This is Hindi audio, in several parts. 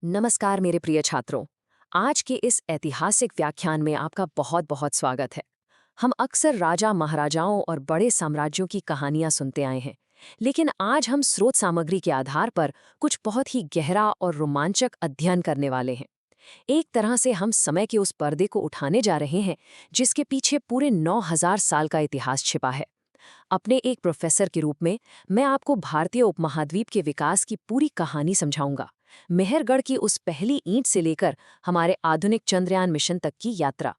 नमस्कार मेरे प्रिय छात्रों। आज के इस ऐतिहासिक व्याख्यान में आपका बहुत बहुत स्वागत है। हम अक्सर राजा महाराजाओं और बड़े साम्राज्यों की कहानियां सुनते आए हैं, लेकिन आज हम स्रोत सामग्री के आधार पर कुछ बहुत ही गहरा और रोमांचक अध्ययन करने वाले हैं। एक तरह से हम समय के उस पर्दे को उठाने जा रहे हैं जिसके पीछे पूरे 9000 साल का इतिहास छिपा है। अपने एक प्रोफेसर के रूप में मैं आपको भारतीय उपमहाद्वीप के विकास की पूरी कहानी समझाऊंगा। मेहरगढ़ की उस पहली ईंट से लेकर हमारे आधुनिक चंद्रयान मिशन तक की यात्रा।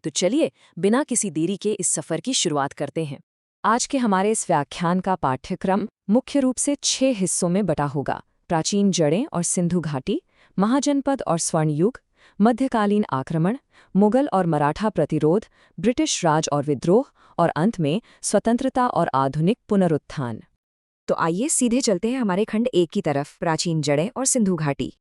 तो चलिए बिना किसी देरी के इस सफर की शुरुआत करते हैं। आज के हमारे इस व्याख्यान का पाठ्यक्रम मुख्य रूप से 6 हिस्सों में बटा होगा। प्राचीन जड़ें और सिंधु घाटी, महाजनपद और स्वर्ण युग, मध्यकालीन आक्रमण, मुगल और मराठा प्रतिरोध, ब्रिटिश राज और विद्रोह, और अंत में स्वतंत्रता और आधुनिक पुनरुत्थान। तो आइए सीधे चलते हैं हमारे खंड एक की तरफ, प्राचीन जड़ें और सिंधु घाटी।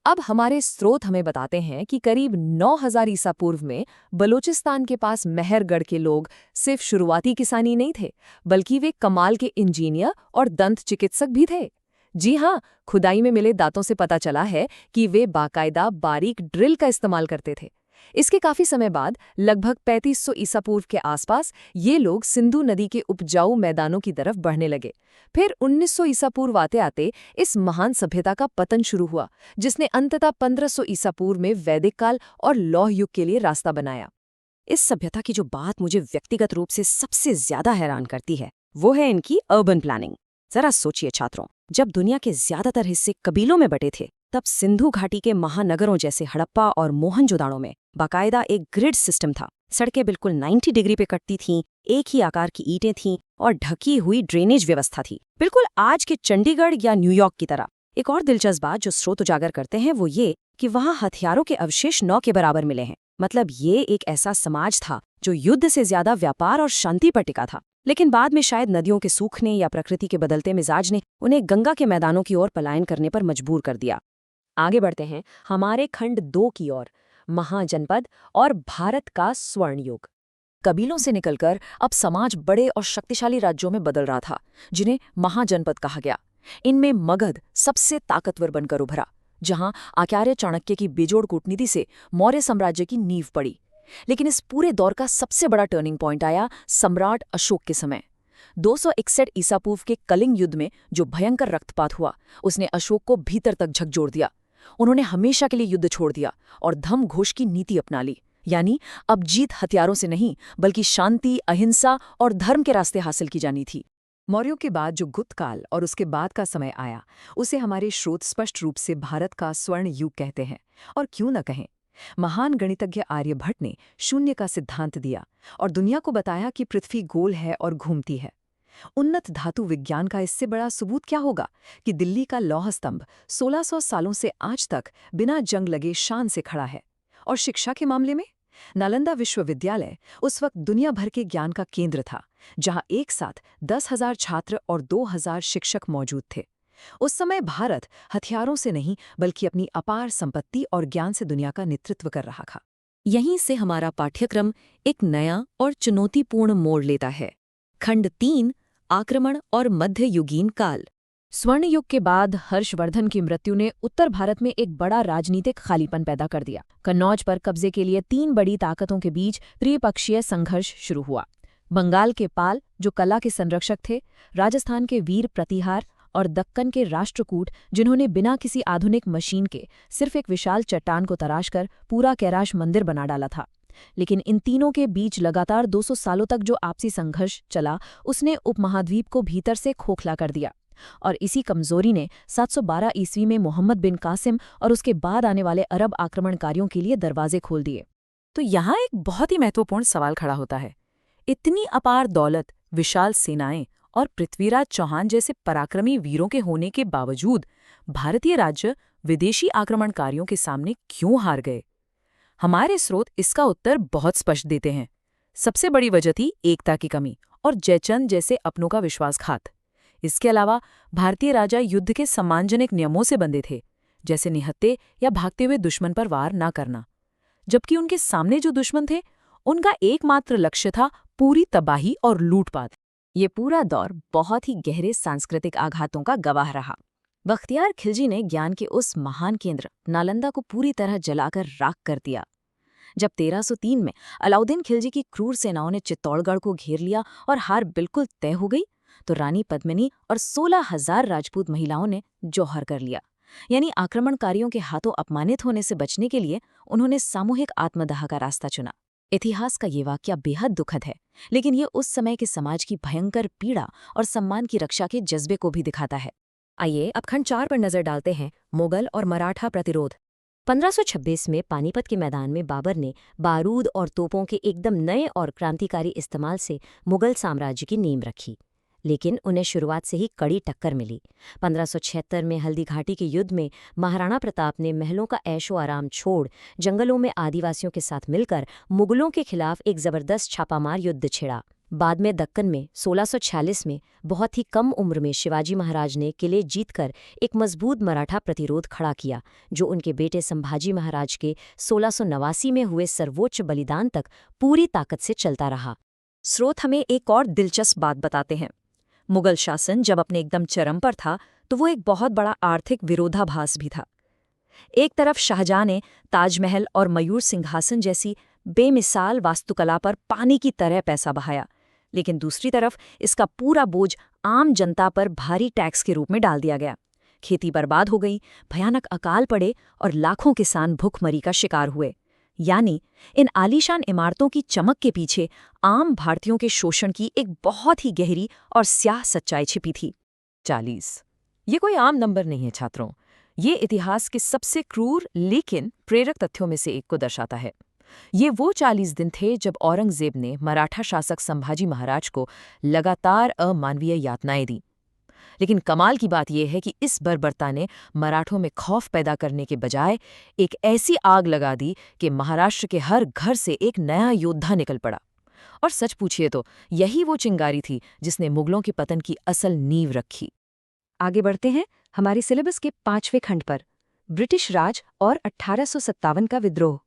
अब हमारे स्रोत हमें बताते हैं कि करीब 9000 ईसा पूर्व में बलूचिस्तान के पास मेहरगढ़ के लोग सिर्फ शुरुआती किसानी नहीं थे, बल्कि वे कमाल के इंजीनियर और दंत चिकित्सक भी थे। जी हाँ, खुदाई में मिले दांतों से पता चला है कि वे बाकायदा बारीक ड्रिल का इस्तेमाल करते थे। इसके काफी समय बाद लगभग 3500 ईसा पूर्व के आसपास ये लोग सिंधु नदी के उपजाऊ मैदानों की तरफ बढ़ने लगे। फिर 1900 ईसा पूर्व आते आते इस महान सभ्यता का पतन शुरू हुआ, जिसने अंततः 1500 ईसा पूर्व में वैदिक काल और लौह युग के लिए रास्ता बनाया। इस सभ्यता की जो बात मुझे व्यक्तिगत रूप से सबसे ज्यादा हैरान करती है, वो है इनकी अर्बन प्लानिंग। जरा सोचिए छात्रों, जब दुनिया के ज्यादातर हिस्से कबीलों में बटे थे, तब सिंधु घाटी के महानगरों जैसे हड़प्पा और मोहनजोदाड़ो में बाकायदा एक ग्रिड सिस्टम था। सड़कें बिल्कुल 90 डिग्री पे कटती थीं, एक ही आकार की ईंटें थीं और ढकी हुई ड्रेनेज व्यवस्था थी, बिल्कुल आज के चंडीगढ़ या न्यूयॉर्क की तरह। एक और दिलचस्प बात जो स्रोत उजागर करते हैं वो ये कि वहाँ हथियारों के अवशेष 9 के बराबर मिले हैं। मतलब ये एक ऐसा समाज था जो युद्ध से ज्यादा व्यापार और शांति पर टिका था। लेकिन बाद में शायद नदियों के सूखने या प्रकृति के बदलते मिजाज ने उन्हें गंगा के मैदानों की ओर पलायन करने पर मजबूर कर दिया। आगे बढ़ते हैं हमारे खंड 2 की ओर, महाजनपद और भारत का स्वर्ण युग। कबीलों से निकलकर अब समाज बड़े और शक्तिशाली राज्यों में बदल रहा था, जिन्हें महाजनपद कहा गया। इनमें मगध सबसे ताकतवर बनकर उभरा, जहां आचार्य चाणक्य की बेजोड़ कूटनीति से मौर्य साम्राज्य की नींव पड़ी। लेकिन इस पूरे दौर का सबसे बड़ा टर्निंग पॉइंट आया सम्राट अशोक के समय। 261 ईसा पूर्व के कलिंग युद्ध में जो भयंकर रक्तपात हुआ, उसने अशोक को भीतर तक झकझोर दिया। उन्होंने हमेशा के लिए युद्ध छोड़ दिया और धम घोष की नीति अपना ली। यानी अब जीत हथियारों से नहीं, बल्कि शांति, अहिंसा और धर्म के रास्ते हासिल की जानी थी। मौर्यों के बाद जो गुप्त काल और उसके बाद का समय आया, उसे हमारे स्रोत स्पष्ट रूप से भारत का स्वर्ण युग कहते हैं। और क्यों न कहें, महान गणितज्ञ आर्यभट्ट ने शून्य का सिद्धांत दिया और दुनिया को बताया कि पृथ्वी गोल है और घूमती है। उन्नत धातु विज्ञान का इससे बड़ा सबूत क्या होगा कि दिल्ली का लौह स्तंभ 1600 सालों से आज तक बिना जंग लगे शान से खड़ा है। और शिक्षा के मामले में नालंदा विश्वविद्यालय उस वक्त दुनिया भर के ज्ञान का केंद्र था, जहां एक साथ 10,000 छात्र और 2,000 शिक्षक मौजूद थे। उस समय भारत हथियारों से नहीं, बल्कि अपनी अपार संपत्ति और ज्ञान से दुनिया का नेतृत्व कर रहा था। यहीं से हमारा पाठ्यक्रम एक नया और चुनौतीपूर्ण मोड़ लेता है। खंड 3, आक्रमण और मध्ययुगीन काल। स्वर्ण युग के बाद हर्षवर्धन की मृत्यु ने उत्तर भारत में एक बड़ा राजनीतिक खालीपन पैदा कर दिया। कन्नौज पर कब्जे के लिए 3 बड़ी ताकतों के बीच त्रिपक्षीय संघर्ष शुरू हुआ। बंगाल के पाल, जो कला के संरक्षक थे, राजस्थान के वीर प्रतिहार और दक्कन के राष्ट्रकूट, जिन्होंने बिना किसी आधुनिक मशीन के सिर्फ एक विशाल चट्टान को तराशकर पूरा कैलाश मंदिर बना डाला था। लेकिन इन तीनों के बीच लगातार 200 सालों तक जो आपसी संघर्ष चला, उसने उपमहाद्वीप को भीतर से खोखला कर दिया। और इसी कमजोरी ने 712 ईस्वी में मोहम्मद बिन कासिम और उसके बाद आने वाले अरब आक्रमणकारियों के लिए दरवाजे खोल दिए। तो यहाँ एक बहुत ही महत्वपूर्ण सवाल खड़ा होता है। इतनी अपार दौलत, विशाल सेनाएं और पृथ्वीराज चौहान जैसे पराक्रमी वीरों के होने के बावजूद भारतीय राज्य विदेशी आक्रमणकारियों के सामने क्यों हार गए? हमारे स्रोत इसका उत्तर बहुत स्पष्ट देते हैं। सबसे बड़ी वजह थी एकता की कमी और जयचंद जैसे अपनों का विश्वासघात। इसके अलावा भारतीय राजा युद्ध के सम्मानजनक नियमों से बंधे थे, जैसे निहत्थे या भागते हुए दुश्मन पर वार न करना। जबकि उनके सामने जो दुश्मन थे, उनका एकमात्र लक्ष्य था पूरी तबाही और लूटपाट। ये पूरा दौर बहुत ही गहरे सांस्कृतिक आघातों का गवाह रहा। बख्तियार खिलजी ने ज्ञान के उस महान केंद्र नालंदा को पूरी तरह जलाकर राख कर दिया। जब 1303 में अलाउद्दीन खिलजी की क्रूर सेनाओं ने चित्तौड़गढ़ को घेर लिया और हार बिल्कुल तय हो गई, तो रानी पद्मिनी और 16,000 राजपूत महिलाओं ने जौहर कर लिया। यानी आक्रमणकारियों के हाथों अपमानित होने से बचने के लिए उन्होंने सामूहिक आत्मदाह का रास्ता चुना। इतिहास का ये वाकया बेहद दुखद है, लेकिन ये उस समय के समाज की भयंकर पीड़ा और सम्मान की रक्षा के जज्बे को भी दिखाता है। आइए अब खंड 4 पर नजर डालते हैं, मुगल और मराठा प्रतिरोध। 1526 में पानीपत के मैदान में बाबर ने बारूद और तोपों के एकदम नए और क्रांतिकारी इस्तेमाल से मुगल साम्राज्य की नींव रखी, लेकिन उन्हें शुरुआत से ही कड़ी टक्कर मिली। 1576 में हल्दी घाटी के युद्ध में महाराणा प्रताप ने महलों का ऐशो आराम छोड़ जंगलों में आदिवासियों के साथ मिलकर मुगलों के खिलाफ एक जबरदस्त छापामार युद्ध छेड़ा। बाद में दक्कन में 1646 में बहुत ही कम उम्र में शिवाजी महाराज ने किले जीतकर एक मजबूत मराठा प्रतिरोध खड़ा किया, जो उनके बेटे संभाजी महाराज के 1689 में हुए सर्वोच्च बलिदान तक पूरी ताकत से चलता रहा। स्रोत हमें एक और दिलचस्प बात बताते हैं। मुगल शासन जब अपने एकदम चरम पर था, तो वो एक बहुत बड़ा आर्थिक विरोधाभास भी था। एक तरफ शाहजहां ने ताजमहल और मयूर सिंहासन जैसी बेमिसाल वास्तुकला पर पानी की तरह पैसा बहाया, लेकिन दूसरी तरफ इसका पूरा बोझ आम जनता पर भारी टैक्स के रूप में डाल दिया गया। खेती बर्बाद हो गई, भयानक अकाल पड़े और लाखों किसान भूखमरी का शिकार हुए। यानी इन आलीशान इमारतों की चमक के पीछे आम भारतीयों के शोषण की एक बहुत ही गहरी और स्याह सच्चाई छिपी थी। 40 ये कोई आम नंबर नहीं है छात्रों, ये इतिहास के सबसे क्रूर लेकिन प्रेरक तथ्यों में से एक को दर्शाता है। ये वो 40 दिन थे जब औरंगजेब ने मराठा शासक संभाजी महाराज को लगातार अमानवीय यातनाएं दी। लेकिन कमाल की बात यह है कि इस बर्बरता ने मराठों में खौफ पैदा करने के बजाय एक ऐसी आग लगा दी कि महाराष्ट्र के हर घर से एक नया योद्धा निकल पड़ा। और सच पूछिए तो यही वो चिंगारी थी जिसने मुगलों के पतन की असल नींव रखी। आगे बढ़ते हैं हमारी सिलेबस के 5वें खंड पर, ब्रिटिश राज और 1857 का विद्रोह।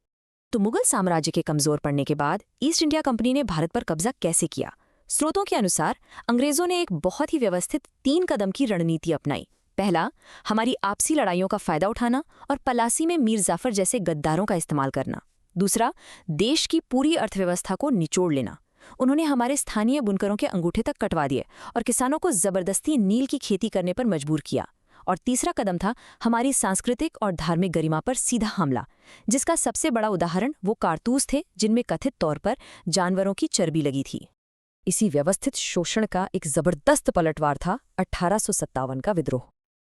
तो मुगल साम्राज्य के कमजोर पड़ने के बाद ईस्ट इंडिया कंपनी ने भारत पर कब्जा कैसे किया? स्रोतों के अनुसार अंग्रेजों ने एक बहुत ही व्यवस्थित 3 कदम की रणनीति अपनाई। पहला, हमारी आपसी लड़ाइयों का फायदा उठाना और पलासी में मीर जाफर जैसे गद्दारों का इस्तेमाल करना। दूसरा, देश की पूरी अर्थव्यवस्था को निचोड़ लेना। उन्होंने हमारे स्थानीय बुनकरों के अंगूठे तक कटवा दिए और किसानों को जबरदस्ती नील की खेती करने पर मजबूर किया। और तीसरा कदम था हमारी सांस्कृतिक और धार्मिक गरिमा पर सीधा हमला, जिसका सबसे बड़ा उदाहरण वो कारतूस थे जिनमें कथित तौर पर जानवरों की चर्बी लगी थी। इसी व्यवस्थित शोषण का एक जबरदस्त पलटवार था 1857 का विद्रोह।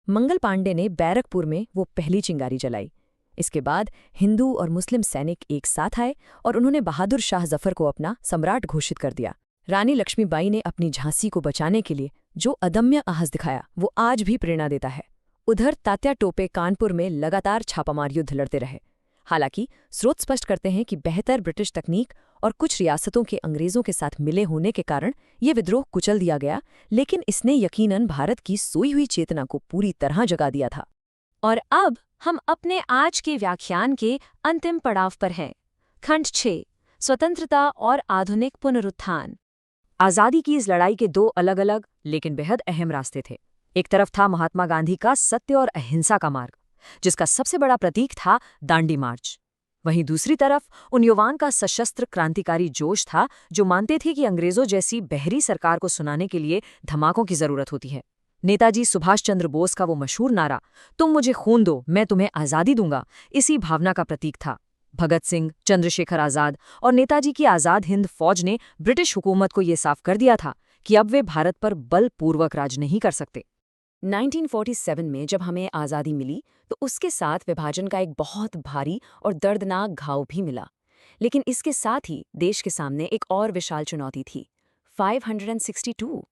मंगल पांडे ने बैरकपुर में वो पहली चिंगारी जलाई। इसके बाद हिंदू और मुस्लिम सैनिक एक साथ आए और उन्होंने बहादुर शाह जफर को अपना सम्राट घोषित कर दिया। रानी लक्ष्मीबाई ने अपनी झांसी को बचाने के लिए जो अदम्य साहस दिखाया, वो आज भी प्रेरणा देता है। उधर तात्या टोपे कानपुर में लगातार छापामार युद्ध लड़ते रहे। हालांकि स्रोत स्पष्ट करते हैं कि बेहतर ब्रिटिश तकनीक और कुछ रियासतों के अंग्रेजों के साथ मिले होने के कारण ये विद्रोह कुचल दिया गया, लेकिन इसने यकीनन भारत की सोई हुई चेतना को पूरी तरह जगा दिया था। और अब हम अपने आज के व्याख्यान के अंतिम पड़ाव पर हैं। खंड 6, स्वतंत्रता और आधुनिक पुनरुत्थान। आज़ादी की इस लड़ाई के 2 अलग अलग लेकिन बेहद अहम रास्ते थे। एक तरफ था महात्मा गांधी का सत्य और अहिंसा का मार्ग, जिसका सबसे बड़ा प्रतीक था दांडी मार्च। वहीं दूसरी तरफ उन युवाओं का सशस्त्र क्रांतिकारी जोश था जो मानते थे कि अंग्रेजों जैसी बहरी सरकार को सुनाने के लिए धमाकों की जरूरत होती है। नेताजी सुभाष चंद्र बोस का वो मशहूर नारा, तुम मुझे खून दो मैं तुम्हें आज़ादी दूंगा, इसी भावना का प्रतीक था। भगत सिंह, चंद्रशेखर आज़ाद और नेताजी की आज़ाद हिंद फौज ने ब्रिटिश हुकूमत को ये साफ कर दिया था कि अब वे भारत पर बलपूर्वक राज नहीं कर सकते। 1947 में जब हमें आज़ादी मिली तो उसके साथ विभाजन का एक बहुत भारी और दर्दनाक घाव भी मिला। लेकिन इसके साथ ही देश के सामने एक और विशाल चुनौती थी, 562।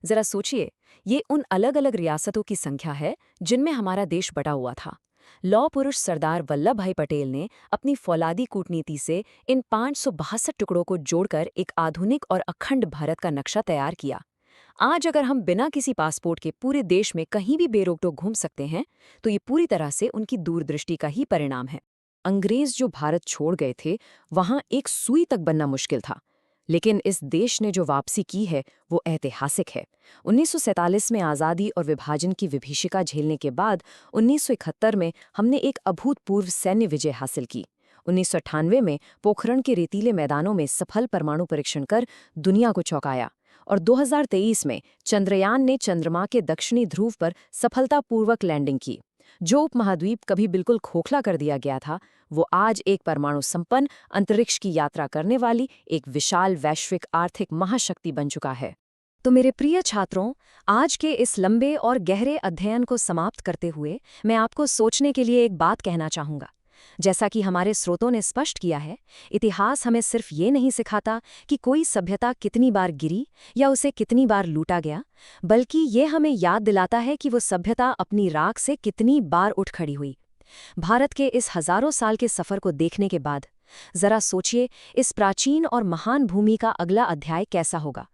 जरा सोचिए, ये उन अलग अलग रियासतों की संख्या है जिनमें हमारा देश बटा हुआ था। लौह पुरुष सरदार वल्लभ भाई पटेल ने अपनी फौलादी कूटनीति से इन 562 टुकड़ों को जोड़कर एक आधुनिक और अखंड भारत का नक्शा तैयार किया। आज अगर हम बिना किसी पासपोर्ट के पूरे देश में कहीं भी बेरोक-टोक घूम सकते हैं, तो ये पूरी तरह से उनकी दूरदृष्टि का ही परिणाम है। अंग्रेज जो भारत छोड़ गए थे, वहां एक सुई तक बनना मुश्किल था। लेकिन इस देश ने जो वापसी की है वो ऐतिहासिक है। 1947 में आज़ादी और विभाजन की विभीषिका झेलने के बाद 1971 में हमने एक अभूतपूर्व सैन्य विजय हासिल की। 1998 में पोखरण के रेतीले मैदानों में सफल परमाणु परीक्षण कर दुनिया को चौंकाया, और 2023 में चंद्रयान ने चंद्रमा के दक्षिणी ध्रुव पर सफलतापूर्वक लैंडिंग की। जो उपमहाद्वीप कभी बिल्कुल खोखला कर दिया गया था, वो आज एक परमाणु संपन्न अंतरिक्ष की यात्रा करने वाली एक विशाल वैश्विक आर्थिक महाशक्ति बन चुका है। तो मेरे प्रिय छात्रों, आज के इस लंबे और गहरे अध्ययन को समाप्त करते हुए मैं आपको सोचने के लिए एक बात कहना चाहूँगा। जैसा कि हमारे स्रोतों ने स्पष्ट किया है, इतिहास हमें सिर्फ ये नहीं सिखाता कि कोई सभ्यता कितनी बार गिरी या उसे कितनी बार लूटा गया, बल्कि ये हमें याद दिलाता है कि वो सभ्यता अपनी राख से कितनी बार उठ खड़ी हुई। भारत के इस हजारों साल के सफ़र को देखने के बाद जरा सोचिए, इस प्राचीन और महान भूमि का अगला अध्याय कैसा होगा।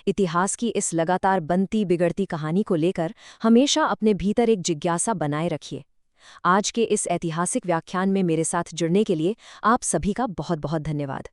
इतिहास की इस लगातार बनती बिगड़ती कहानी को लेकर हमेशा अपने भीतर एक जिज्ञासा बनाए रखिए। आज के इस ऐतिहासिक व्याख्यान में मेरे साथ जुड़ने के लिए आप सभी का बहुत बहुत धन्यवाद।